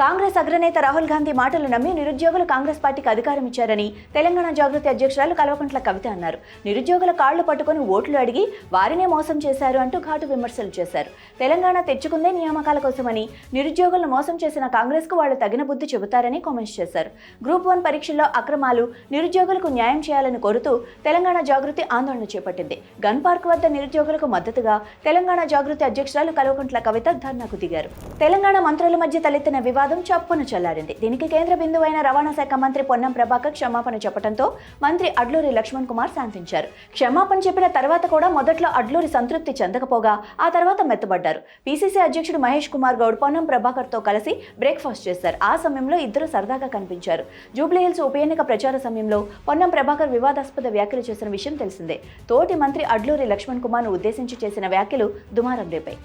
కాంగ్రెస్ అగ్రనేత రాహుల్ గాంధీ మాటలు నమ్మి నిరుద్యోగులు కాంగ్రెస్ పార్టీకి అధికారం ఇచ్చారని తెలంగాణ జాగృతి అధ్యక్షురాలు కల్వకుంట్ల కవిత అన్నారు. నిరుద్యోగుల కాళ్లు పట్టుకుని ఓట్లు అడిగి వారినే మోసం చేశారు అంటూ ఘాటు విమర్శలు చేశారు. తెలంగాణ తెచ్చుకుందే నియామకాల కోసమని నిరుద్యోగులను మోసం చేసిన కాంగ్రెస్ కు వాళ్ళు తగిన బుద్ధి చెబుతారని కామెంట్స్ చేశారు. గ్రూప్ 1 పరీక్షల్లో అక్రమాలు, నిరుద్యోగులకు న్యాయం చేయాలని కోరుతూ తెలంగాణ జాగృతి ఆందోళన చేపట్టింది. గన్ పార్క్ వద్ద నిరుద్యోగులకు మద్దతుగా తెలంగాణ జాగృతి అధ్యక్షురాలు కల్వకుంట్ల కవిత ధర్నాకు దిగారు. తెలంగాణ మంత్రుల మధ్య తలెత్తిన వివాదం చప్పున చల్లారింది. దీనికి కేంద్ర బిందువైన రవాణా శాఖ మంత్రి పొన్నం ప్రభాకర్ క్షమాపణ చెప్పడంతో మంత్రి అడ్లూరి లక్ష్మణ్ కుమార్ శాంతించారు. క్షమాపణ చెప్పిన తర్వాత కూడా మొదట్లో అడ్లూరి సంతృప్తి చెందకపోగా ఆ తర్వాత మెత్తబడ్డారు. పీసీసీ అధ్యక్షుడు మహేష్ కుమార్ గౌడ్ పొన్నం ప్రభాకర్ తో కలిసి బ్రేక్ఫాస్ట్ చేశారు. ఆ సమయంలో ఇద్దరు సరదాగా కనిపించారు. జూబ్లీహిల్స్ ఉప ఎన్నిక ప్రచార సమయంలో పొన్నం ప్రభాకర్ వివాదాస్పద వ్యాఖ్యలు చేసిన విషయం తెలిసిందే. తోటి మంత్రి అడ్లూరి లక్ష్మణ్ కుమార్ ను ఉద్దేశించి చేసిన వ్యాఖ్యలు దుమారం రేపాయి.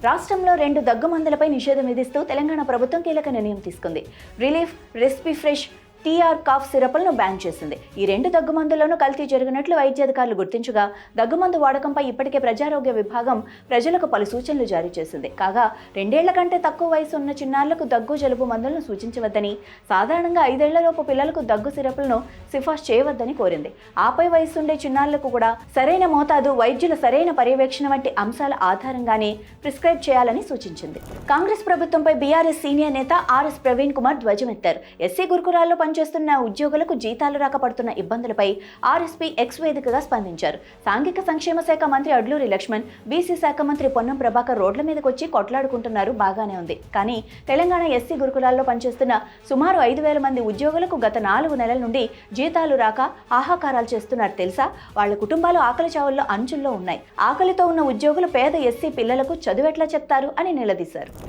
రాష్ట్రంలో 2 దగ్గుమందులపై నిషేధం విధిస్తూ తెలంగాణ ప్రభుత్వం కీలక నిర్ణయం తీసుకుంది. రిలీఫ్, రెస్పిఫ్రెష్, టీఆర్ కాఫ్ సిరప్లను బ్యాన్ చేసింది. ఈ 2 దగ్గుమందులను కల్తీ జరిగినట్లు వైద్యాధికారులు గుర్తించగా దగ్గుమందు వాడకంపై ఇప్పటికే ప్రజారోగ్య విభాగం ప్రజలకు పలు సూచనలు జారీ చేసింది. కాగా 2 ఏళ్ల కంటే తక్కువ వయసు ఉన్న చిన్నారులకు దగ్గు, జలుబు మందులను సూచించవద్దని, సాధారణంగా 5 ఏళ్లలోపు పిల్లలకు దగ్గు సిరప్లను సిఫార్సు చేయవద్దని కోరింది. ఆపై వయసుండే చిన్నారులకు కూడా సరైన మోతాదు, వైద్యుల సరైన పర్యవేక్షణ వంటి అంశాల ఆధారంగానే ప్రిస్క్రైబ్ చేయాలని సూచించింది. కాంగ్రెస్ ప్రభుత్వంపై బీఆర్ఎస్ సీనియర్ నేత ఆర్ఎస్ ప్రవీణ్ కుమార్ ధ్వజమెత్తారు. ఎస్సీ గురుకులాల్లో పనిచేస్తున్న ఉద్యోగులకు జీతాలు రాకపడుతున్న ఇబ్బందులపై ఆర్ఎస్పీ ఎక్స్ వేదికగా స్పందించారు. సాంఘిక సంక్షేమ శాఖ మంత్రి అడ్లూరి లక్ష్మణ్, బీసీ శాఖ మంత్రి పొన్నం ప్రభాకర్ రోడ్ల మీదకి వచ్చి కొట్లాడుకుంటున్నారు, బాగానే ఉంది. కానీ తెలంగాణ ఎస్సీ గురుకులాల్లో పనిచేస్తున్న సుమారు 5,000 మంది ఉద్యోగులకు గత 4 నెలల నుండి జీతాలు రాక ఆహాకారాలు చేస్తున్నారు తెలుసా? వాళ్ళ కుటుంబాలు ఆకలి చావుల్లో అంచుల్లో ఉన్నాయి. ఆకలితో ఉన్న ఉద్యోగులు పేద ఎస్సీ పిల్లలకు చదువెట్లా చెప్తారు అని నిలదీశారు.